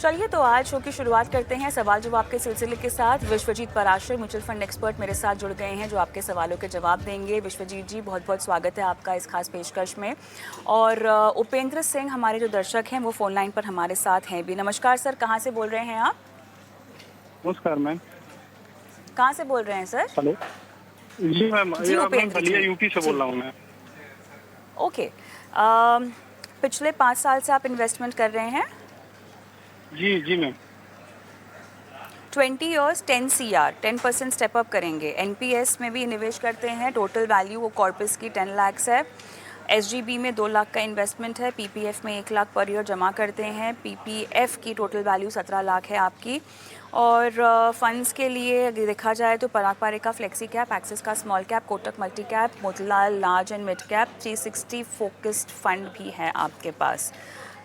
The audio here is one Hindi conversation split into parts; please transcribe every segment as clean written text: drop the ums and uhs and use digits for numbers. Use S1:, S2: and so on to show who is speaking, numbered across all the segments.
S1: चलिए तो आज शो की शुरुआत करते हैं सवाल जवाब के सिलसिले के साथ। Vishwajeet Parashar mutual fund expert मेरे साथ जुड़ गए हैं जो आपके सवालों के जवाब देंगे। विश्वजीत जी, बहुत बहुत स्वागत है आपका इस खास पेशकश में। और उपेंद्र सिंह हमारे जो दर्शक हैं वो फोन लाइन पर हमारे साथ हैं भी। नमस्कार सर, कहाँ से बोल रहे हैं आप?
S2: नमस्कार मैम।
S1: कहाँ से बोल रहे हैं सर?
S2: हेलो। जी मैम,
S1: जी
S2: मैं
S1: उपेंद्र
S2: बलिया
S1: जी,
S2: यूपी से बोल रहा हूँ मैं।
S1: ओके। पिछले 5 साल से आप इन्वेस्टमेंट कर रहे हैं?
S2: जी जी ma'am.
S1: 20 years 10 CR 10% step up करेंगे। एनपीएस में भी निवेश करते हैं। टोटल वैल्यू वो कॉर्पस की 10 लाख है। एसजीबी में 2 लाख का इन्वेस्टमेंट है। पीपीएफ में 1 लाख पर ईयर जमा करते हैं। पीपीएफ की टोटल वैल्यू 17 लाख है आपकी। और फंड्स के लिए अगर देखा जाए तो पराग पारेख का फ्लेक्सी कैप, एक्सिस का small cap, Kotak multi cap, Motilal large and mid cap, 360 focused fund भी है आपके पास।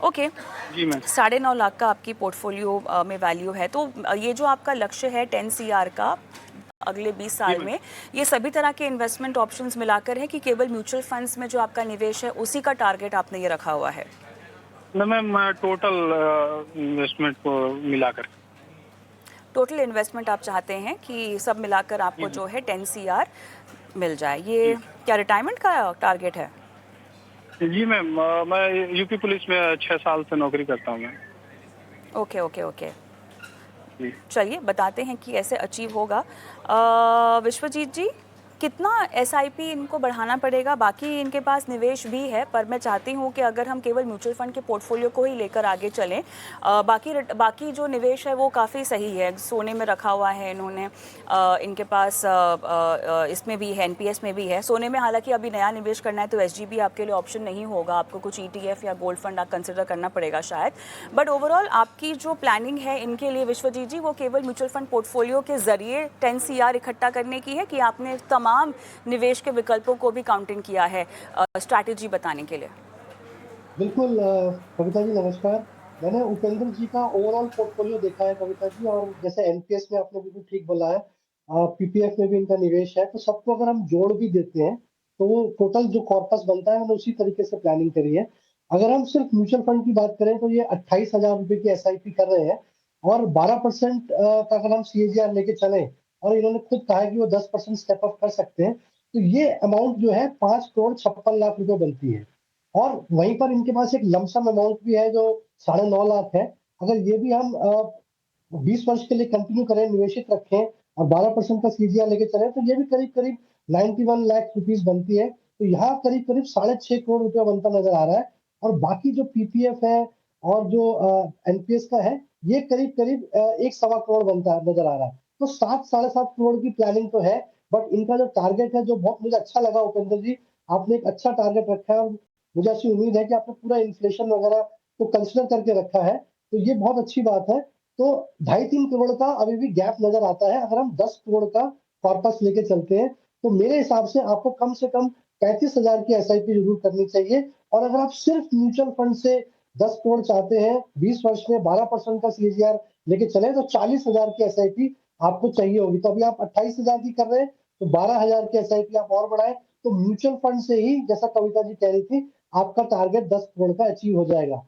S1: ओके।
S2: जी मैम।
S1: 9.5 लाख का आपकी पोर्टफोलियो में वैल्यू है। तो ये जो आपका लक्ष्य है 10 CR का अगले 20
S2: जी
S1: साल
S2: मैम।
S1: में, ये सभी तरह के इन्वेस्टमेंट ऑप्शंस मिलाकर है कि केवल म्यूचुअल फंड्स में जो आपका निवेश है उसी का टारगेट आपने ये रखा हुआ है?
S2: न मैम, टोटल इन्वेस्टमेंट को मिलाकर।
S1: टोटल इन्वेस्टमेंट आप चाहते हैं कि सब मिलाकर
S2: जी
S1: आपको
S2: मैम।
S1: जो है 10 CR मिल जाए। ये
S2: जी
S1: क्या रिटायरमेंट का टारगेट है?
S2: जी मैम, मैं यूपी पुलिस में 6 साल से नौकरी करता हूँ मैं।
S1: Okay okay okay.
S2: जी।
S1: चलिए बताते हैं कि ऐसे अचीव होगा। विश्वजीत जी, कितना एसआईपी इनको बढ़ाना पड़ेगा? बाकी इनके पास निवेश भी है, पर मैं चाहती हूँ कि अगर हम केवल म्यूचुअल फंड के पोर्टफोलियो को ही लेकर आगे चलें। बाकी जो निवेश है वो काफ़ी सही है। सोने में रखा हुआ है इन्होंने। इनके पास इसमें भी है, एनपीएस में भी है। सोने में हालांकि अभी नया निवेश करना है तो एसजीबी आपके लिए ऑप्शन नहीं होगा। आपको कुछ ईटीएफ या गोल्ड फंड आप कंसिडर करना पड़ेगा शायद। बट ओवरऑल आपकी जो प्लानिंग है इनके लिए विश्वजीत जी, वो केवल म्यूचुअल फंड पोर्टफोलियो के जरिए 10 CR इकट्ठा करने की है कि आपने तमाम निवेश के विकल्पों को भी काउंटिंग किया है स्ट्रैटेजी बताने के लिए?
S3: बिल्कुल कविता जी नमस्कार। मैंने उपेंद्र जी का ओवरऑल पोर्टफोलियो देखा है कविता जी, और जैसे एनपीएस में आपने बिल्कुल ठीक बोला है, पीपीएफ में भी इनका निवेश है, तो सबको अगर हम जोड़ भी देते हैं तो वो टोटल जो कॉर्पस बनता है मैंने उसी तरीके से प्लानिंग करी है। अगर हम सिर्फ म्यूचुअल फंड की बात करें तो ये 28,000 रुपए की एसआईपी कर रहे हैं, और 12% का अगर हम सीएजीआर लेके चले, और इन्होंने खुद कहा है कि वो 10% स्टेप अप कर सकते हैं, तो ये अमाउंट जो है 5,56,00,000 रुपए बनती है। और वहीं पर इनके पास एक लमसम अमाउंट भी है जो 9.5 लाख है। अगर ये भी हम 20 वर्ष के लिए कंटिन्यू करें, निवेशित रखें, और 12% का सीजीआर लेके चले, तो ये भी करीब करीब 91 लाख रुपीज बनती है। तो यहाँ करीब करीब 6.5 करोड़ रुपया बनता नजर आ रहा है। और बाकी जो पीपीएफ है और जो एनपीएस का है, ये करीब करीब 1.25 करोड़ बनता नजर आ रहा है। तो 7 साढ़े 7 करोड़ की प्लानिंग तो है। बट इनका जो टारगेट है, जो बहुत मुझे अच्छा लगा उपेंद्र जी, आपने एक अच्छा टारगेट रखा है, और मुझे ऐसी उम्मीद है कि आपने पूरा इन्फ्लेशन वगैरह को कंसिडर करके रखा है, तो ये बहुत अच्छी बात है। तो 2.5-3 करोड़ का अभी भी गैप नजर आता है। अगर हम 10 करोड़ का कॉर्पस लेके चलते हैं तो मेरे हिसाब से आपको कम से कम 35,000 की एसआईपी जरूर करनी चाहिए। और अगर आप सिर्फ म्यूचुअल फंड से 10 करोड़ चाहते हैं, 20 वर्ष में 12% का सीजीआर लेके चले, तो 40,000 की एसआईपी आपको चाहिए होगी। तो अभी आप 28,000 की कर रहे हैं, तो 12,000 की एसआईपी आप और बढ़ाएं, तो म्यूचुअल फंड से ही, जैसा कविता जी कह रही थी, आपका टारगेट 10 करोड़ का अचीव हो जाएगा।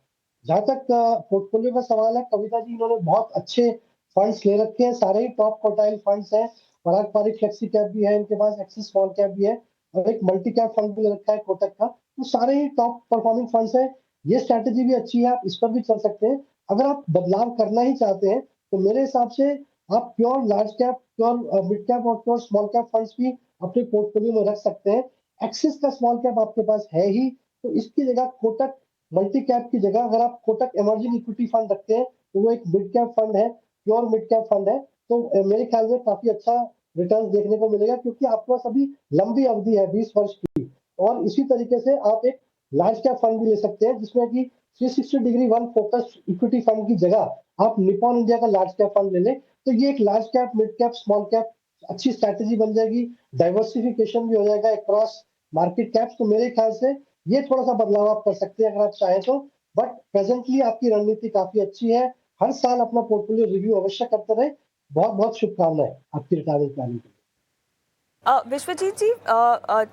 S3: जहां तक पोर्टफोलियो का सवाल है कविता जी, इन्होंने बहुत अच्छे फंड्स ले रखे हैं, सारे ही टॉप क्वार्टाइल फंड्स हैं। पराग पारिक फ्लेक्सी कैप भी है इनके पास, एक्सिस स्मॉल कैप भी है, और एक मल्टी कैप फंड भी ले रखा है कोटक का। तो सारे ही टॉप परफॉर्मिंग फंड्स हैं। ये स्ट्रैटेजी भी अच्छी है, आप इस पर भी चल सकते हैं। अगर आप बदलाव करना ही चाहते हैं तो मेरे हिसाब से आप pure large cap, pure mid cap और प्योर स्मॉल कैप फंड्स भी अपने पोर्टफोलियो में रख सकते हैं। एक्सिस का स्मॉल कैप आपके पास है ही, तो इसकी जगह कोटक मल्टी कैप की जगह अगर आप कोटक इमर्जिंग इक्विटी फंड रखते हैं, तो वो एक मिड कैप फंड है, प्योर मिड कैप फंड है। तो मेरे ख्याल में काफी अच्छा रिटर्न देखने को मिलेगा, क्योंकि आपके पास अभी लंबी अवधि है 20 वर्ष की। और इसी तरीके से आप एक लार्ज कैप फंड भी ले सकते हैं, जिसमें कि 360 degree one focus equity fund की जगह आप निपॉन इंडिया का लार्ज कैप फंड ले लें, तो ये एक large cap, mid cap, small cap अच्छी स्ट्रैटेजी बन जाएगी। डाइवर्सिफिकेशन भी हो जाएगा अक्रॉस मार्केट कैप्स। तो मेरे ख्याल से ये थोड़ा सा बदलाव आप कर सकते हैं अगर आप चाहें तो। बट प्रेजेंटली आपकी रणनीति काफी अच्छी है। हर साल अपना पोर्टफोलियो रिव्यू अवश्य करते रहे। बहुत बहुत शुभकामनाएं आपकी रिटायरमेंट प्लानिंग के लिए।
S1: विश्वजीत जी,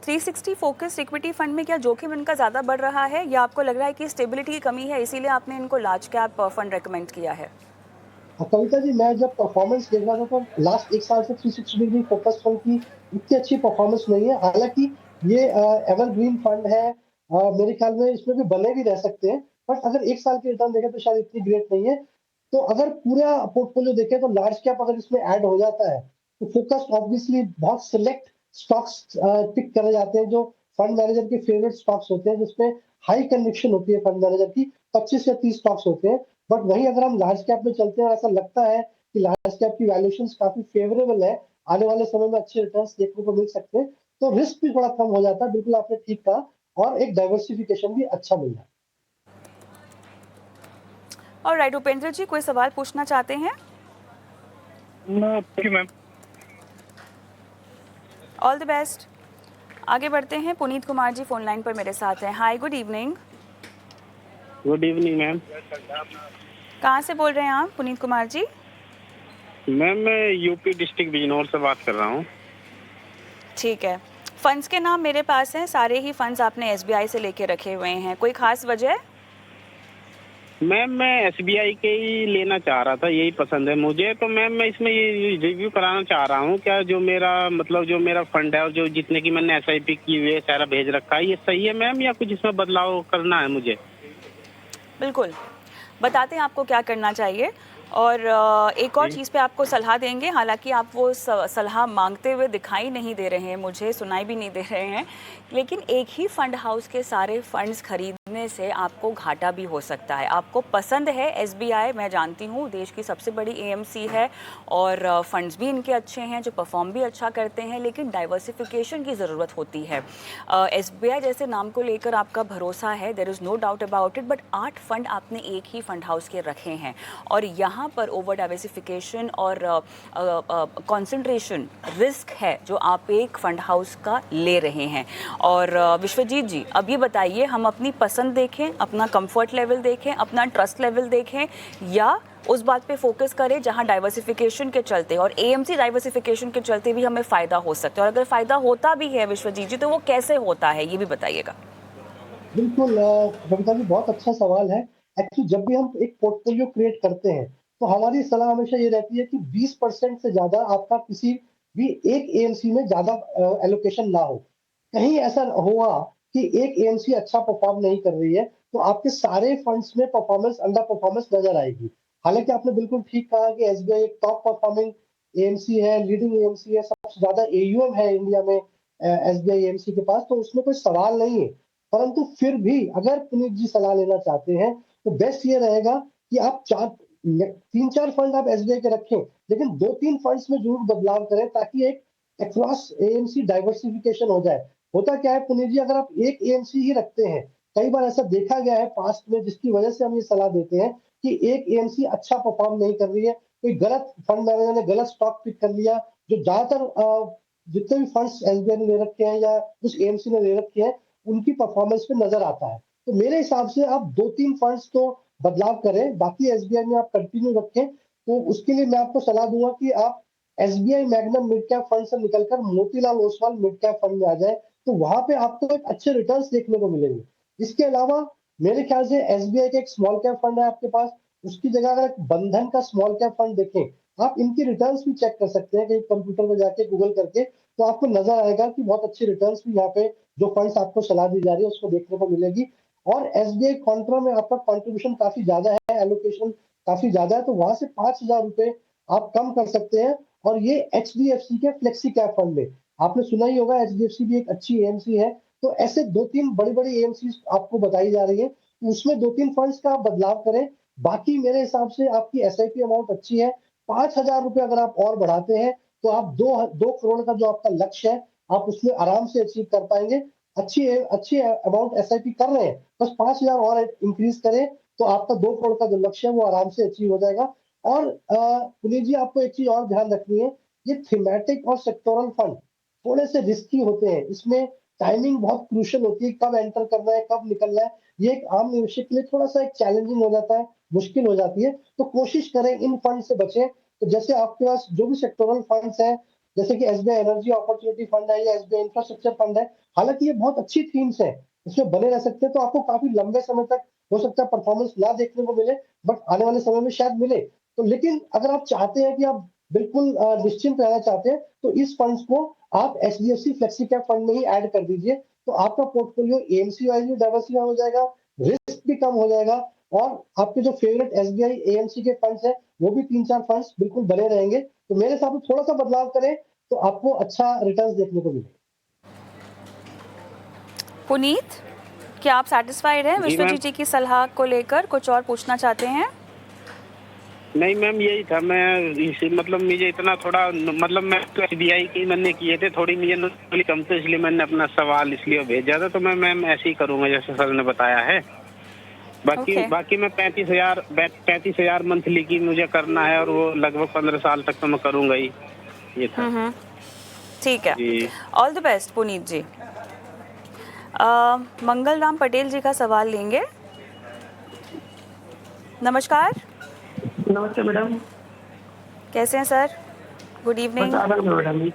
S1: 360 फोकस इक्विटी फंड में क्या जोखिम इनका ज़्यादा बढ़ रहा है, या आपको लग रहा है कि स्टेबिलिटी की कमी है इसीलिए आपने इनको लार्ज कैप फंड रेकमेंड किया है?
S3: कविता जी, मैं जब परफॉर्मेंस देख रहा था तो लास्ट एक साल से 360 डिग्री फोकस फंड की इतनी अच्छी परफॉर्मेंस नहीं है। हालांकि ये एवरग्रीन फंड है, मेरे ख्याल में इसमें भी बने भी रह सकते हैं, बट अगर एक साल के रिटर्न देखें तो शायद इतनी ग्रेट नहीं है। तो अगर पूरा पोर्टफोलियो देखें तो लार्ज कैप अगर इसमें ऐड हो जाता है तो फोकस ऑब्वियसली बहुत सिलेक्ट स्टॉक्स पिक करे जाते हैं जो फंड मैनेजर के फेवरेट स्टॉक्स होते हैं, जिसमें हाई कन्विक्शन होती है फंड मैनेजर की। 25 या 30 स्टॉक्स होते हैं। बट वहीं अगर हम लार्ज कैप में चलते हैं और ऐसा लगता है कि लार्ज कैप की वैल्यूएशंस काफी फेवरेबल है, आने वाले समय में अच्छे रिटर्न्स देखने को मिल सकते हैं, तो रिस्क भी थोड़ा कम हो जाता है। बिल्कुल आपने ठीक कहा, और एक डाइवर्सिफिकेशन भी अच्छा मिल जाता है।
S1: और राइट, उपेंद्र जी कोई सवाल पूछना चाहते हैं?
S2: Thank you ma'am.
S1: All the best. आगे बढ़ते हैं, पुनीत कुमार जी फोन लाइन पर मेरे साथ हैं। Hi, good evening.
S2: Good evening ma'am.
S1: कहाँ से बोल रहे हैं आप पुनीत कुमार जी?
S2: मैम मैं यूपी डिस्ट्रिक्ट बिजनौर से बात कर रहा हूँ।
S1: ठीक है, फंड्स के नाम मेरे पास हैं, सारे ही फंड्स आपने एसबीआई से लेके रखे हुए हैं, कोई खास वजह?
S2: मैम मैं एसबीआई के ही लेना चाह रहा था, यही पसंद है मुझे। तो मैम मैं इसमें ये रिव्यू कराना चाह रहा हूँ, क्या जो मेरा मतलब जो मेरा फंड है और जो जितने की मैंने एसआईपी की हुई है सारा भेज रखा है, ये सही है मैम या कुछ इसमें बदलाव करना है मुझे?
S1: बिल्कुल, बताते हैं आपको क्या करना चाहिए। और एक और
S2: जी।
S1: चीज़ पे आपको सलाह देंगे, हालांकि आप वो सलाह मांगते हुए दिखाई नहीं दे रहे हैं, मुझे सुनाई भी नहीं दे रहे हैं, लेकिन एक ही फंड हाउस के सारे फंड्स खरीदने से आपको घाटा भी हो सकता है। आपको पसंद है एसबीआई, मैं जानती हूँ देश की सबसे बड़ी एएमसी है और फंड्स भी इनके अच्छे हैं जो परफॉर्म भी अच्छा करते हैं, लेकिन डाइवर्सिफिकेशन की ज़रूरत होती है। एसबीआई जैसे नाम को लेकर आपका भरोसा है, there is no doubt about it, but 8 fund आपने एक ही फंड हाउस के रखे हैं और यहाँ पर ओवर डाइवर्सिफिकेशन और कंसंट्रेशन रिस्क है जो आप एक फंड हाउस का ले रहे हैं। और विश्वजीत जी, अब ये बताइए, हम अपनी पसंद देखें, अपना कंफर्ट लेवल देखें, अपना ट्रस्ट लेवल देखें, या उस बात पे फोकस करें जहां डाइवर्सिफिकेशन के चलते और एएमसी डाइवर्सिफिकेशन के चलते भी हमें फ़ायदा हो सकता है? और अगर फ़ायदा होता भी है विश्वजीत जी, तो वो कैसे होता है, ये भी बताइएगा।
S3: बिल्कुल कविता जी, बहुत अच्छा सवाल है। एक्चुअली जब भी हम एक पोर्टफोलियो क्रिएट करते हैं तो हमारी सलाह हमेशा ये रहती है कि 20% से ज्यादा आपका किसी भी एक एएमसी में ज्यादा एलोकेशन ना हो। कहीं ऐसा हुआ कि एक एएमसी अच्छा परफॉर्म नहीं कर रही है तो आपके सारे फंड्स में परफॉर्मेंस अंडर परफॉर्मेंस नजर आएगी। हालांकि आपने बिल्कुल ठीक कहा कि एसबीआई एक टॉप परफॉर्मिंग एएमसी है, लीडिंग एएमसी है, सबसे ज्यादा एयूएम है इंडिया में एसबीआई एएमसी के पास, तो उसमें कोई सवाल नहीं है। परंतु फिर भी अगर पुनीत जी सलाह लेना चाहते हैं तो बेस्ट ये रहेगा कि आप 3-4 फंड आप एसबीआई के रखें, लेकिन 2-3 फंड्स में जरूर बदलाव करें ताकि एक अक्रॉस एएमसी डाइवर्सिफिकेशन हो जाए। होता क्या है पुनीत जी, अगर आप एक एएमसी ही रखते हैं, कई बार ऐसा देखा गया है पास्ट में, जिसकी वजह से हम ये सलाह देते हैं कि एक एएमसी अच्छा परफॉर्म नहीं कर रही है, कोई गलत फंड मैनेजर ने गलत स्टॉक पिक कर लिया। जो ज्यादातर जितने भी फंड्स एसबीआई ने ले रखे हैं या उस एएमसी ने ले रखे हैं, उनकी परफॉर्मेंस पे नजर आता है। तो मेरे हिसाब से आप 2-3 फंड्स तो बदलाव करें, बाकी एसबीआई में आप कंटिन्यू रखें। तो उसके लिए मैं आपको सलाह दूंगा कि आप SBI Magnum mid cap fund से निकलकर Motilal Oswal mid cap fund में आ जाए, तो वहां पे आपको एक अच्छे रिटर्न्स देखने को मिलेंगे। इसके अलावा मेरे ख्याल से एसबीआई का एक स्मॉल कैप फंड है आपके पास, उसकी जगह अगर एक बंधन का स्मॉल कैप फंड देखें, आप इनकी रिटर्न्स भी चेक कर सकते हैं कहीं कंप्यूटर में जाके गूगल करके, तो आपको नजर आएगा कि बहुत अच्छी रिटर्न्स भी यहाँ पे जो फंड्स आपको सलाह दी जा रही है उसको देखने को मिलेगी। और एसबीआई कॉन्ट्रा में आपका कंट्रीब्यूशन काफी ज्यादा है, एलोकेशन काफी ज्यादा है, तो वहां से 5,000 रुपए आप कम कर सकते हैं। और ये एचडीएफसी के फ्लेक्सी कैप फंड में आपने सुना ही होगा, एचडीएफसी भी एक अच्छी एएमसी है। तो ऐसे 2-3 बड़ी बड़ी एएमसी आपको बताई जा रही है, तो उसमें 2-3 फंड्स का आप बदलाव करें। बाकी मेरे हिसाब से आपकी एसआईपी अमाउंट अच्छी है। 5,000 रुपए अगर आप और बढ़ाते हैं तो आप 2 करोड़ का जो आपका लक्ष्य है आप उसमें आराम से अचीव कर पाएंगे। अच्छी अच्छी अमाउंट एसआईपी कर रहे हैं, बस 5,000 और इंक्रीज करें तो आपका 2 करोड़ का जो लक्ष्य है वो आराम से अचीव हो जाएगा। और पुनीत जी, आपको एक चीज और ध्यान रखनी है, ये थीमेटिक और सेक्टोरल फंड थोड़े से रिस्की होते हैं, इसमें टाइमिंग बहुत क्रूशियल होती है, कब एंटर करना है कब निकलना है, ये एक आम निवेशक के लिए थोड़ा सा एक चैलेंजिंग हो जाता है, मुश्किल हो जाती है। तो कोशिश करें इन फंड से बचें। तो जैसे आपके पास जो भी सेक्टोरल फंड्स हैं, जैसे कि एसबीआई एनर्जी अपॉर्चुनिटी फंड है या एसबीआई इंफ्रास्ट्रक्चर फंड है। हालांकि ये बहुत अच्छी थीम्स है, इसमें बने रह सकते हैं, तो आपको काफी लंबे समय तक हो सकता है परफॉर्मेंस ना देखने को मिले, बट आने वाले समय में शायद मिले। तो लेकिन अगर आप चाहते हैं कि आप बिल्कुल निश्चिंत रहना चाहते हैं, तो इस फंड्स को आप एचडीएफसी फ्लेक्सी कैप फंड में ही ऐड कर दीजिए। तो आपका पोर्टफोलियो एएमसी वाइज भी डाइवर्सिफाई हो जाएगा, रिस्क भी कम हो जाएगा, और आपके जो फेवरेट एसबीआई एएमसी के फंड्स हैं वो भी 3-4 फंड्स बिल्कुल बने रहेंगे। तो मेरे हिसाब से थोड़ा सा बदलाव करें तो आपको अच्छा रिटर्न्स देखने को मिलेगा।
S1: पुनीत, क्या आप सेटिस्फाइड हैं
S2: जी
S1: विश्वजीत
S2: मैम।
S1: जी की सलाह को लेकर? कुछ और पूछना चाहते हैं?
S2: नहीं मैम, यही था। मैं इसी मतलब मुझे इतना थोड़ा मतलब मैं तो एसबीआई की मैंने किए थे, थोड़ी मुझे नॉलेज कम तो इसलिए मैंने अपना सवाल इसलिए भेजा था। तो मैं मैम ऐसे ही करूँगा जैसे सर ने बताया है। बाकी
S1: ओके।
S2: बाकी मैं 35,000 मंथली की मुझे करना है, और वो लगभग 15 साल तक तो मैं करूँगा ही। ये था
S1: ठीक है।
S2: जी।
S1: ऑल द बेस्ट पुनीत जी। मंगल राम पटेल जी का सवाल लेंगे। नमस्कार,
S4: नमस्ते मैडम।
S1: कैसे हैं सर? Good evening.
S4: बस आराम है मैडम जी।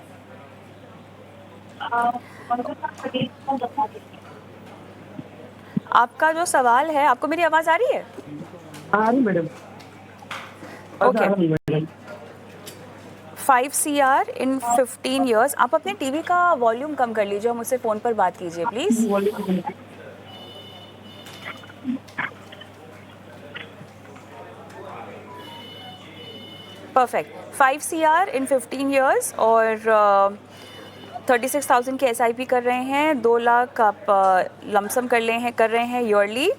S1: आपका जो सवाल है, आपको मेरी आवाज़ आ रही है?
S4: आ रही मैडम।
S1: ओके।
S4: आ रही मैडम।
S1: 5 CR इन 15 years। आप अपने टीवी का वॉल्यूम कम कर लीजिए और मुझसे फ़ोन पर बात कीजिए please. Perfect. 5 CR in 15 years और 36,000 के SIP कर रहे हैं। 2 लाख आप लमसम कर रहे हैं yearly.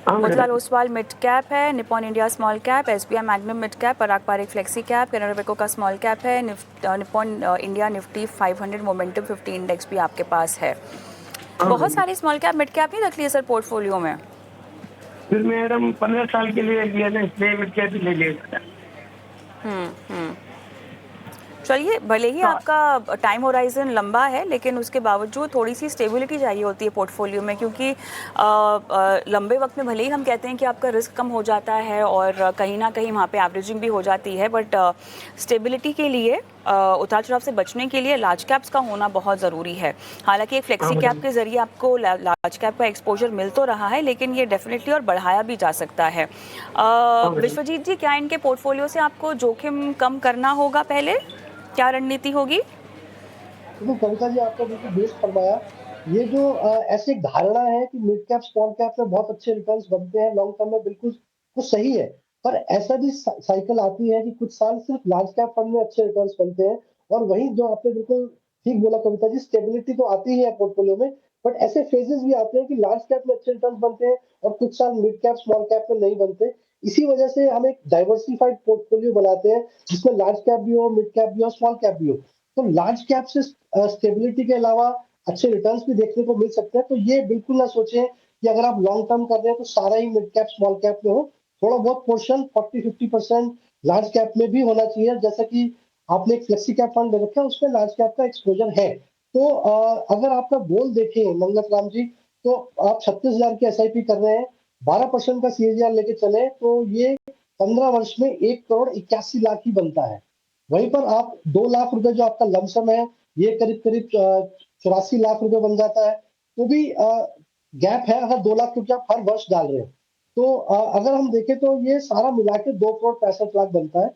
S1: Motilal Oswal mid cap है, Nippon India small cap, SBI Magnum mid cap, Parag Parikh flexi cap, Canara bank का स्मॉल कैप है, Nippon India Nifty 500 momentum 50 index भी आपके पास है। बहुत सारे स्मॉल कैप मिड कैप नहीं रख लिए सर पोर्टफोलियो में?
S4: फिर मैडम 15 साल के लिए लिया ना, इसलिए मिड कैप ले लिया।
S1: चलिए, भले ही आपका टाइम होराइजन लंबा है, लेकिन उसके बावजूद थोड़ी सी स्टेबिलिटी चाहिए होती है पोर्टफोलियो में, क्योंकि लंबे वक्त में भले ही हम कहते हैं कि आपका रिस्क कम हो जाता है और कहीं ना कहीं वहाँ पे एवरेजिंग भी हो जाती है, बट स्टेबिलिटी के लिए, उतार चढ़ाव से बचने के लिए लार्ज कैप्स का होना बहुत ज़रूरी है। हालांकि एक फ्लेक्सी कैप के ज़रिए आपको लार्ज कैप का एक्सपोजर मिल तो रहा है, लेकिन ये डेफिनेटली और बढ़ाया भी जा सकता है। विश्वजीत जी, क्या इनके पोर्टफोलियो से आपको जोखिम कम करना होगा? पहले क्या रणनीति होगी?
S3: तो कविता जी, आपने बिल्कुल बेस्ट फरमाया। ये जो ऐसी एक धारणा है कि मिड कैप स्मॉल कैप में बहुत अच्छे रिटर्न्स बनते हैं लॉन्ग टर्म में, बिल्कुल वो सही है। पर ऐसा भी साइकिल आती है कि कुछ साल सिर्फ लार्ज कैप फंड में अच्छे रिटर्न्स बनते हैं, और वहीं जो आपने बिल्कुल ठीक बोला कविता जी, स्टेबिलिटी तो आती ही है पोर्टफोलियो में, बट ऐसे फेजेस भी आते हैं कि लार्ज कैप में अच्छे रिटर्न्स बनते हैं और कुछ साल मिड कैप स्मॉल कैप में नहीं बनते। इसी वजह से हम एक डाइवर्सिफाइड पोर्टफोलियो बनाते हैं, जिसमें लार्ज कैप भी हो, मिड कैप भी हो, स्मॉल कैप भी हो। तो लार्ज कैप से स्टेबिलिटी के अलावा अच्छे रिटर्न्स भी देखने को मिल सकते हैं। तो ये बिल्कुल ना सोचें कि अगर आप लॉन्ग टर्म कर रहे हैं तो सारा ही मिड कैप स्मॉल कैप में हो। थोड़ा बहुत पोर्शन 40-50% लार्ज कैप में भी होना चाहिए। जैसा कि आपने एक फ्लेक्सी कैप फंड ले रखा है, उसमें लार्ज कैप का एक्सपोजर है। तो अगर आपका गोल देखें मंगत राम जी, तो आप 36,000 की SIP कर रहे हैं, 12% का CAGR लेके चले, तो ये 15 वर्ष में 1,81,00,000 ही बनता है। वहीं पर आप 2 लाख रुपए जो आपका लमसम है, ये करीब करीब 84 लाख रुपए बन जाता है। तो भी गैप है, अगर 2 लाख, क्योंकि आप हर वर्ष डाल रहे हैं। तो अगर हम देखें तो ये सारा मिला के 2,65,00,000 बनता है,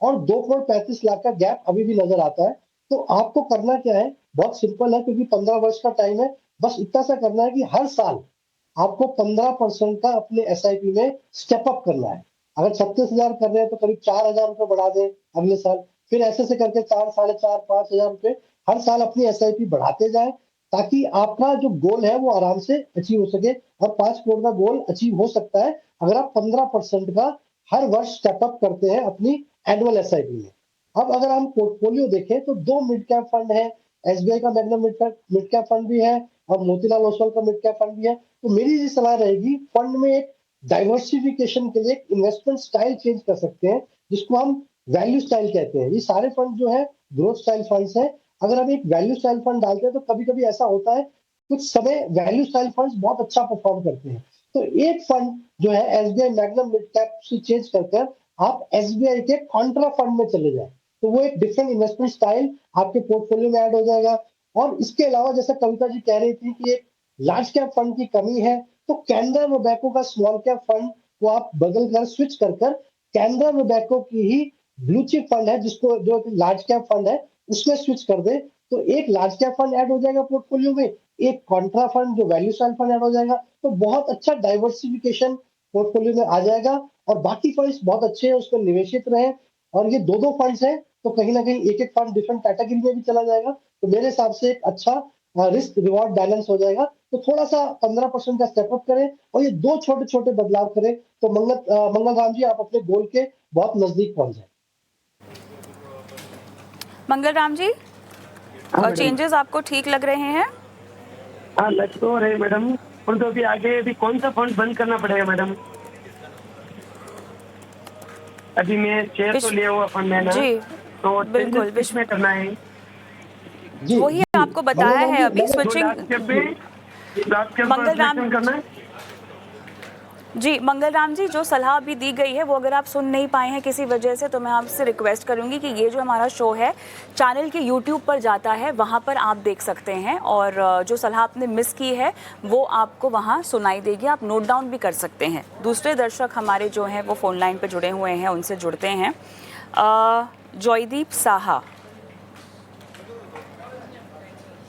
S3: और 2,35,00,000 का गैप अभी भी नजर आता है। तो आपको करना क्या है, बहुत सिंपल है, क्योंकि 15 वर्ष का टाइम है। बस इतना सा करना है कि हर साल आपको 15% का अपने SIP में स्टेप अप करना है। अगर 36,000 कर रहे हैं तो करीब 4,000 रुपए बढ़ा दें अगले साल, फिर ऐसे से करके 4, 4,500, 5,000 रुपए हर साल अपनी SIP बढ़ाते जाएं, ताकि आपका जो गोल है वो आराम से अचीव हो सके। और 5 करोड़ का गोल अचीव हो सकता है अगर आप 15% का हर वर्ष स्टेप अप करते हैं अपनी एनुअल SIP में। अब अगर हम पोर्टफोलियो देखें तो 2 मिड कैप फंड है, SBI का मैग्नम मिड कैप फंड भी है, और मोतीलाल ओसवाल का मिड कैप फंड भी है। तो मेरी ये सलाह रहेगी, फंड में एक डाइवर्सिफिकेशन के लिए इन्वेस्टमेंट स्टाइल चेंज कर सकते हैं, जिसको हम वैल्यू स्टाइल कहते हैं। ये सारे फंड जो है ग्रोथ स्टाइल फंड्स हैं। अगर हम एक वैल्यू स्टाइल फंड डालते हैं तो कभी कभी ऐसा होता है, कुछ समय वैल्यू स्टाइल फंड्स बहुत अच्छा परफॉर्म करते हैं। तो एक फंड जो है SBI मैग्नम मिड कैप से चेंज कर आप SBI के कॉन्ट्रा फंड में चले जाए। तो वो एक डिफरेंट इन्वेस्टमेंट स्टाइल आपके पोर्टफोलियो में ऐड हो जाएगा। और इसके अलावा जैसा कविता जी कह रही थी कि एक लार्ज कैप फंड की कमी है, तो कैनरा रोबैको का स्मॉल कैप फंड को आप बदल कर स्विच कर कैनरा रोबैको की ही ब्लू चिप फंड है, जिसको जो लार्ज कैप फंड है उसमें स्विच कर दे, तो एक लार्ज कैप फंड ऐड हो जाएगा पोर्टफोलियो में, एक कॉन्ट्रा फंड जो वैल्यू स्टाइल फंड ऐड हो जाएगा, तो बहुत अच्छा डाइवर्सिफिकेशन पोर्टफोलियो में आ जाएगा। और बाकी फंड्स बहुत अच्छे हैं, उसमें निवेशित रहे। और ये दो फंड्स हैं, तो कहीं ना कहीं एक एक फंड डिफरेंट कैटेगरी में भी चला जाएगा, तो मेरे हिसाब से एक अच्छा रिस्क रिवॉर्ड बैलेंस हो जाएगा। तो थोड़ा सा 15% का स्टेप अप करें और ये दो छोटे छोटे बदलाव करें, तो मंगल राम जी आप अपने गोल के बहुत नजदीक पहुंच जाए।
S1: मंगल राम जी, चेंजेस आपको ठीक लग रहे हैं?
S4: हाँ, लग तो रहे मैडम, और तो अभी आगे अभी कौन सा फंड बंद करना पड़ेगा मैडम? अभी मैं शेयर तो लिया हुआ फंड है ना,
S1: जी
S4: तो
S1: बिल्कुल,
S4: किस में करना है?
S3: जी
S1: वही
S3: जी
S1: आपको बताया
S3: मंगल राम
S1: है
S3: जी,
S1: अभी
S3: मैंने
S1: switching.
S4: Last cap
S1: Mangal Ram
S4: selection करना है।
S1: जी मंगल राम जी, जो सलाह अभी दी गई है वो अगर आप सुन नहीं पाए हैं किसी वजह से, तो मैं आपसे रिक्वेस्ट करूंगी कि ये जो हमारा शो है चैनल के यूट्यूब पर जाता है, वहाँ पर आप देख सकते हैं, और जो सलाह आपने मिस की है वो आपको वहाँ सुनाई देगी, आप नोट डाउन भी कर सकते हैं। दूसरे दर्शक हमारे जो हैं वो फ़ोन लाइन पर जुड़े हुए हैं, उनसे जुड़ते हैं। जॉयदीप साहा,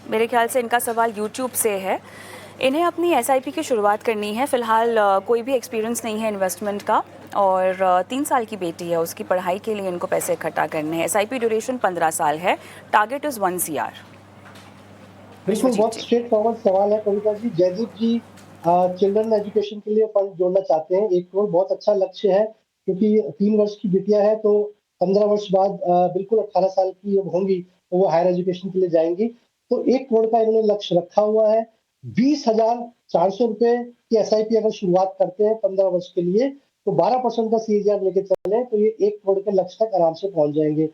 S1: मेरे ख्याल से इनका सवाल यूट्यूब से है। इन्हें अपनी एसआईपी की शुरुआत करनी है, फ़िलहाल कोई भी एक्सपीरियंस नहीं है इन्वेस्टमेंट का, और 3 साल की बेटी है, उसकी पढ़ाई के लिए इनको पैसे इकट्ठा करने हैं। एसआईपी ड्यूरेशन 15 साल है, टारगेट इज़ 1 CR।
S3: बिल्कुल बहुत स्ट्रेट फॉरवर्ड सवाल है कविता जी। जयदीप जी चिल्ड्रन एजुकेशन के लिए फंड जोड़ना चाहते हैं, 1 करोड़ बहुत अच्छा लक्ष्य है, क्योंकि 3 वर्ष की बिटिया है, तो 15 वर्ष बाद बिल्कुल 18 साल की जब होंगी तो वो हायर एजुकेशन के लिए जाएंगी। तो 1 करोड़ का इन्होंने लक्ष्य रखा हुआ है। 20,400 रुपए की एसआईपी अगर शुरुआत करते हैं 15 वर्ष के लिए, तो 12% का सीएजीआर लेके चले तो ये 1 करोड़ के लक्ष्य तक आराम से पहुंच जाएंगे।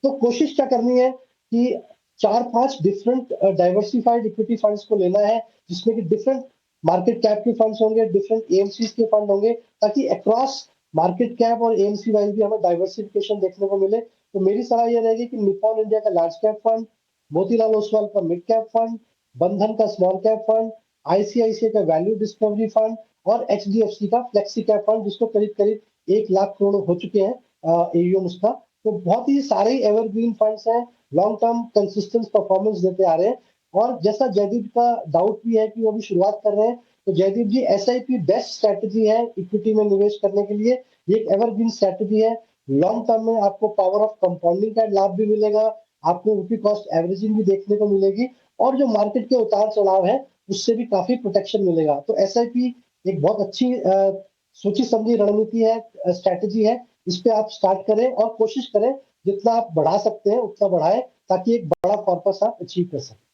S3: तो कोशिश क्या करनी है कि 4-5 डिफरेंट डाइवर्सिफाइड इक्विटी फंड्स को लेना है, जिसमें कि डिफरेंट मार्केट कैप के फंड्स होंगे, डिफरेंट एएमसीज के फंड होंगे, ताकि अक्रॉस मार्केट कैप और एएमसी वाइज भी हमें डाइवर्सिफिकेशन देखने को मिले। तो मेरी सलाह ये रहेगी कि निप्पॉन इंडिया का large cap fund, Motilal Oswal का मिड कैप फंड, बंधन का स्मॉल कैप फंड, आईसीआईसीआई का वैल्यू डिस्कवरी फंड और एचडीएफसी का फ्लेक्सी कैप फंड, जिसको करीब करीब 1 लाख करोड़ हो चुके हैं एयूएम उसका। तो बहुत ही सारे एवरग्रीन फंड्स हैं, लॉन्ग टर्म कंसिस्टेंट परफॉर्मेंस देते आ रहे हैं। और जैसा जयदीप का डाउट भी है कि वो अभी शुरुआत कर रहे हैं, तो जयदीप जी एसआईपी बेस्ट स्ट्रैटेजी है इक्विटी में निवेश करने के लिए। ये एक एवरग्रीन स्ट्रैटेजी है, लॉन्ग टर्म में आपको पावर ऑफ कंपाउंडिंग का लाभ भी मिलेगा, आपको रुपी कॉस्ट एवरेजिंग भी देखने को मिलेगी, और जो मार्केट के उतार चढ़ाव है उससे भी काफी प्रोटेक्शन मिलेगा। तो एसआईपी एक बहुत अच्छी सोची समझी रणनीति है, स्ट्रैटेजी है। इस पे आप स्टार्ट करें और कोशिश करें जितना आप बढ़ा सकते हैं उतना बढ़ाएं, ताकि एक बड़ा कॉर्पस आप अचीव कर सकें।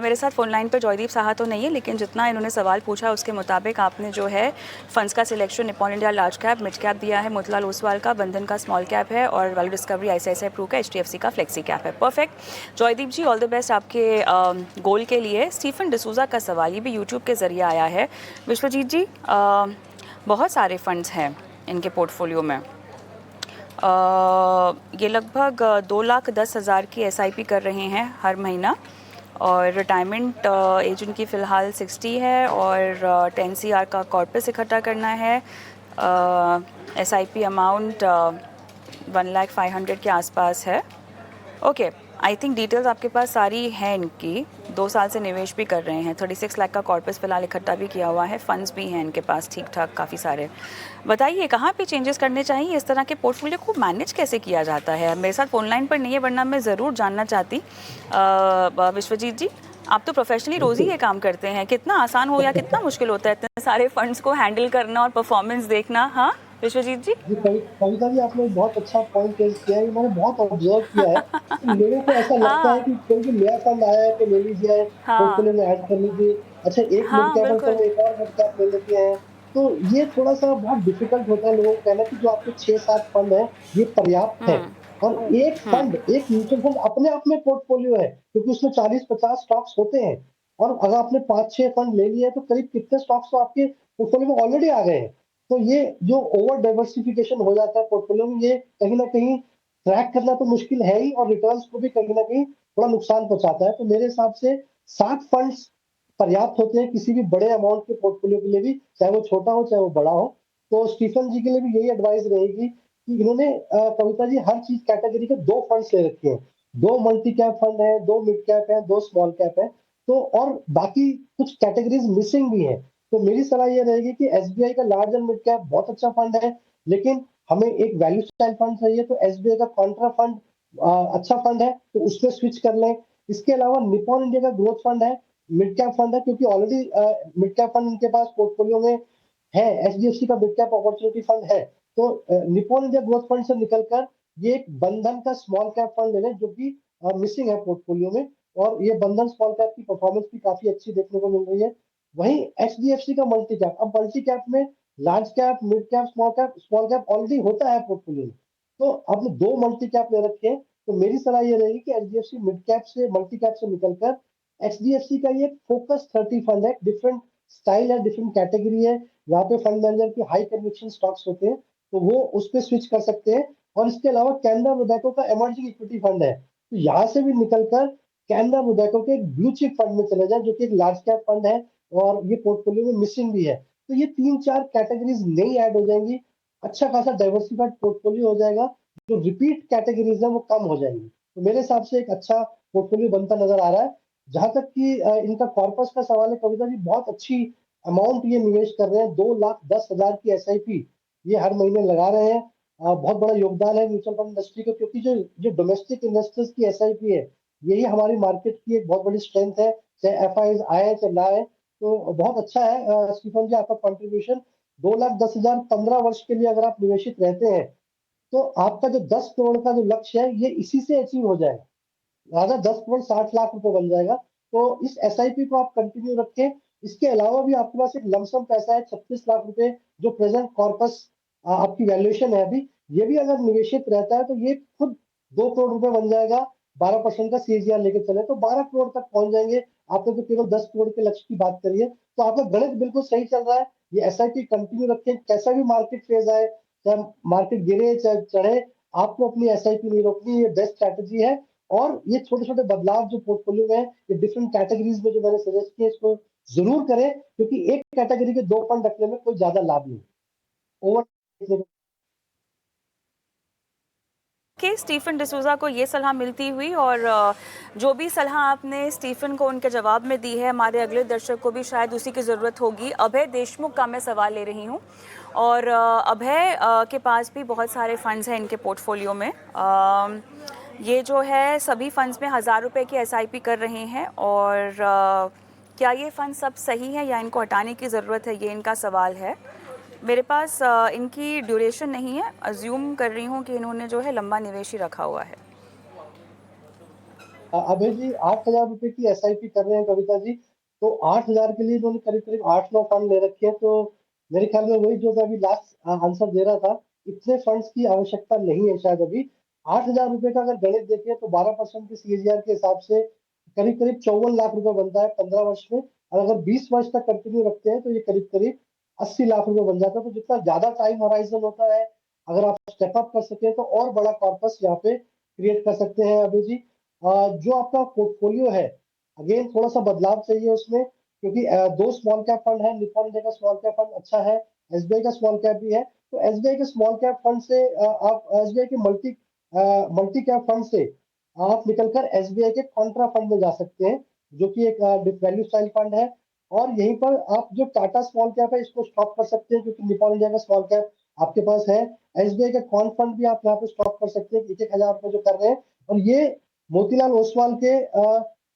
S1: मेरे साथ फ़ोन लाइन पर जॉयदीप साहा तो नहीं है, लेकिन जितना इन्होंने सवाल पूछा उसके मुताबिक आपने जो है फंड्स का selection Nippon India large cap, mid cap दिया है, मोतीलाल ओसवाल का, बंधन का स्मॉल कैप है, और वैल्यू डिस्कवरी आईसीआईसीआई प्रू का, एचडीएफसी का फ्लेक्सी कैप है। Perfect Joydeep ji, all the best आपके गोल के लिए। स्टीफन डिसूजा का सवाल ये भी यूट्यूब के ज़रिए आया है। विश्वजीत जी, बहुत सारे फंड्स हैं इनके पोर्टफोलियो में, ये लगभग 2,10,000 की एसआईपी कर रहे हैं हर महीना, और रिटायरमेंट एज उनकी फ़िलहाल 60 है, और 10 CR का कॉर्पस इकट्ठा करना है। एसआईपी अमाउंट 1,05,000 के आसपास है। ओके, आई थिंक डिटेल्स आपके पास सारी हैं इनकी। 2 साल से निवेश भी कर रहे हैं, 36 लाख का कॉर्पस फ़िलहाल इकट्ठा भी किया हुआ है, फंड्स भी हैं इनके पास ठीक ठाक काफ़ी सारे। बताइए कहाँ पे चेंजेस करने चाहिए, इस तरह के पोर्टफोलियो को मैनेज कैसे किया जाता है? मेरे साथ फ़ोन लाइन पर नहीं है, वरना मैं ज़रूर जानना चाहती। विश्वजीत जी, आप तो प्रोफेशनली रोज़ ही ये काम करते हैं, कितना आसान हो या कितना मुश्किल होता है इतने सारे फंड्स को हैंडल करना और परफॉर्मेंस देखना? हाँ विश्वजीत जी।
S3: जी कविता जी, आपने बहुत अच्छा पॉइंट रेज किया है, मैंने बहुत ऑब्जर्व किया है कि लोगों को ऐसा लगता है
S1: हाँ
S3: कि कोई भी नया फंड आया है तो ले लीजिए,
S1: हाँ
S3: पोर्टफोलियो में ऐड कर लीजिए। अच्छा, एक मिड
S1: हाँ
S3: कैप है,
S1: बिल्कुल।
S3: चलो एक और मिड कैप ले लेते हैं। तो ये थोड़ा सा बहुत डिफिकल्ट होता है लोगों को कहना कि जो आपके 6-7 फंड है ये पर्याप्त है। और एक फंड, एक म्यूचुअल फंड अपने आप में पोर्टफोलियो है, क्योंकि उसमें 40-50 स्टॉक्स होते हैं। और अगर आपने 5-6 फंड ले लिए तो करीब कितने स्टॉक्स तो आपके पोर्टफोलियो में ऑलरेडी आ गए हैं। तो ये जो ओवर डाइवर्सिफिकेशन हो जाता है पोर्टफोलियो में, ये कहीं ना कहीं ट्रैक करना तो मुश्किल है ही, और रिटर्न्स को भी कहीं ना कहीं थोड़ा नुकसान पहुंचाता है। तो मेरे हिसाब से 7 फंड्स पर्याप्त होते हैं किसी भी बड़े अमाउंट के पोर्टफोलियो के लिए भी, चाहे वो छोटा हो चाहे वो बड़ा हो। तो स्टीफन जी के लिए भी यही एडवाइस रहेगी कि इन्होंने कविता जी हर चीज कैटेगरी के 2 फंड्स ले रखे हैं। 2 मल्टी कैप फंड है, 2 मिड कैप है, 2 स्मॉल कैप है। तो और बाकी कुछ कैटेगरीज मिसिंग भी है। तो मेरी सलाह ये रहेगी कि एसबीआई का लार्ज एंड मिड कैप बहुत अच्छा फंड है, लेकिन हमें एक वैल्यू स्टाइल फंड चाहिए, तो एसबीआई का कॉन्ट्रा फंड अच्छा फंड है, तो उसमें स्विच कर लें। इसके अलावा निपॉन इंडिया का ग्रोथ फंड है, मिड कैप फंड है, क्योंकि ऑलरेडी मिड कैप फंड इनके पास पोर्टफोलियो में है, एचडीएफसी का मिड कैप अपॉर्चुनिटी फंड है। तो निपॉन इंडिया ग्रोथ फंड से निकलकर ये एक बंधन का स्मॉल कैप फंड ले लें, जो कि मिसिंग है पोर्टफोलियो में, और ये बंधन स्मॉल कैप की परफॉर्मेंस भी काफी अच्छी देखने को मिल रही है। वहीं एचडीएफसी का मल्टी कैप, अब मल्टी कैप में large cap, mid cap, small cap already होता है पोर्टफोलियो में, तो आपने 2 मल्टी कैप ले रखे हैं। तो मेरी सलाह ये रहेगी कि एचडीएफसी मिड कैप से, मल्टी कैप से निकलकर एचडीएफसी का ये फोकस 30 फंड है, डिफरेंट स्टाइल है, डिफरेंट कैटेगरी है, यहाँ पे फंड मैनेजर की हाई कन्विक्शन स्टॉक्स होते हैं, तो वो उस पर स्विच कर सकते हैं। और इसके अलावा कैनरा रोबेको का इमर्जिंग इक्विटी फंड है, तो यहाँ से भी निकलकर कैनरा रोबेको के एक ब्लू चिप फंड में चले जाए, जो कि एक लार्ज कैप फंड है और ये पोर्टफोलियो में मिसिंग भी है। तो ये 3-4 कैटेगरीज नई ऐड हो जाएंगी, अच्छा खासा डाइवर्सिफाइड पोर्टफोलियो हो जाएगा, जो रिपीट कैटेगरीज है वो कम हो जाएंगी। तो मेरे हिसाब से एक अच्छा पोर्टफोलियो बनता नजर आ रहा है। जहां तक कि इनका कॉर्पस का सवाल है कविता जी, बहुत अच्छी अमाउंट ये निवेश कर रहे हैं, 2,10,000 की एसआईपी ये हर महीने लगा रहे हैं। बहुत बड़ा योगदान है म्यूचुअल फंड इंडस्ट्री को, क्योंकि जो जो डोमेस्टिक इन्वेस्टर्स की एसआईपी है, यही हमारी मार्केट की एक बहुत बड़ी स्ट्रेंथ है, चाहे एफआईज आए चाहे ना आए। तो बहुत अच्छा है स्टीफन जी आपका कंट्रीब्यूशन। 2,10,000 15 वर्ष के लिए अगर आप निवेशित रहते हैं, तो आपका जो 10 करोड़ का जो लक्ष्य है ये इसी से अचीव हो जाएगा। राजा 10 करोड़ 60 लाख रुपए बन जाएगा। तो इस एसआईपी को आप कंटिन्यू रखें। इसके अलावा भी आपके पास एक लमसम पैसा है 36 लाख रुपए, जो प्रेजेंट कॉर्पस आपकी वैल्यूएशन है अभी, ये भी अगर निवेशित रहता है तो ये खुद 2 करोड़ रुपए बन जाएगा। 12% का सीएजीआर लेके चले तो 12 करोड़ तक पहुंच जाएंगे। आपने तो केवल 10 करोड़ के लक्ष्य की बात करी है, तो आपका गणित बिल्कुल सही चल रहा है। ये एसआईपी कंटिन्यू रखें, कैसा भी मार्केट फेज आए, चाहे मार्केट गिरे चाहे चढ़े, आपको अपनी एसआईपी नहीं रोकनी, ये बेस्ट स्ट्रैटेजी है। और ये छोटे छोटे बदलाव जो पोर्टफोलियो में है, ये डिफरेंट कैटेगरीज में जो मैंने सजेस्ट किए, इसको जरूर करें, क्योंकि एक कैटेगरी के 2 फंड रखने में कोई ज्यादा लाभ नहीं। ओवर
S1: कि स्टीफन डिसूजा को ये सलाह मिलती हुई, और जो भी सलाह आपने स्टीफन को उनके जवाब में दी है, हमारे अगले दर्शक को भी शायद उसी की ज़रूरत होगी। अभय देशमुख का मैं सवाल ले रही हूँ, और अभय के पास भी बहुत सारे फंड्स हैं इनके पोर्टफोलियो में। ये जो है सभी फंड्स में 1,000 रुपये की एसआईपी कर रहे हैं, और क्या ये फंड सब सही है या इनको हटाने की ज़रूरत है, ये इनका सवाल है। मेरे पास इनकी ड्यूरेशन नहीं है, अज्यूम कर रही हूँ कि इन्होंने जो है लंबा निवेश ही रखा हुआ है।
S3: अभय जी 8,000 रुपए की एसआईपी कर रहे हैं कविता जी, तो 8,000 के लिए इन्होंने करीब करीब 8-9 फंड ले रखे हैं। तो मेरे ख्याल में वही जो मैं अभी लास्ट आंसर दे रहा था, इतने फंड्स की आवश्यकता नहीं है शायद अभी। 8,000 रुपए का अगर गणित देखिए तो 12% के सीएजीआर के हिसाब से करीब करीब 54 लाख रुपए बनता है 15 वर्ष में, और अगर 20 वर्ष तक कंटिन्यू रखते हैं तो ये करीब करीब 80 लाख रुपए बन जाता है। तो जितना ज्यादा टाइम होराइजन होता है, अगर आप स्टेप अप कर सके तो और बड़ा कॉर्पस यहाँ पे क्रिएट कर सकते हैं। अभी जी जो आपका पोर्टफोलियो है, अगेन थोड़ा सा बदलाव चाहिए उसमें, क्योंकि 2 स्मॉल कैप फंड है, निपॉन इंडिया का स्मॉल कैप फंड अच्छा है, एसबीआई का स्मॉल कैप भी है। तो एसबीआई के स्मॉल कैप फंड से आप एसबीआई के मल्टी कैप फंड से आप निकलकर एसबीआई के कॉन्ट्रा फंड में जा सकते हैं, जो कि एक वैल्यू स्टाइल फंड है। और यहीं पर आप जो टाटा स्मॉल कैप है इसको स्टॉप कर सकते हैं, क्योंकि निपॉन इंडिया का स्मॉल कैप आपके पास है। एसबीआई का कॉन फंड भी आप यहाँ पे स्टॉप कर सकते हैं, 1,000 रुपए जो कर रहे हैं, और ये मोतीलाल ओसवाल के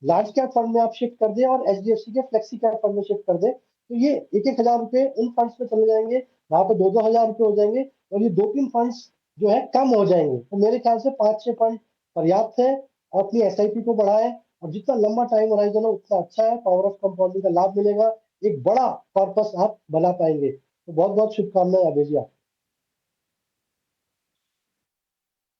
S3: लार्ज कैप फंड में आप शिफ्ट कर दें और एचडीएफसी के फ्लेक्सी कैप फंड में शिफ्ट कर दें, तो ये 1,000 रुपए उन फंड्स में चले जाएंगे, वहां पे 2,000 रुपए हो जाएंगे, और ये 2-3 फंड्स जो है कम हो जाएंगे। तो मेरे ख्याल से 5-6 फंड पर्याप्त है, और अपनी एसआईपी को बढ़ाएं, और जितना लंबा टाइम होराइजन हो उतना अच्छा है, पावर ऑफ कंपाउंडिंग का लाभ मिलेगा, एक बड़ा पर्पस आप बना पाएंगे। तो बहुत बहुत शुभकामनाएं अभय जी।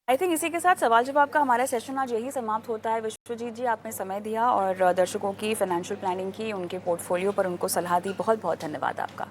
S1: आई थिंक इसी के साथ सवाल जवाब का हमारा सेशन आज यही समाप्त होता है। विश्वजीत जी, आपने समय दिया और दर्शकों की फाइनेंशियल प्लानिंग की, उनके पोर्टफोलियो पर उनको सलाह दी, बहुत बहुत धन्यवाद आपका।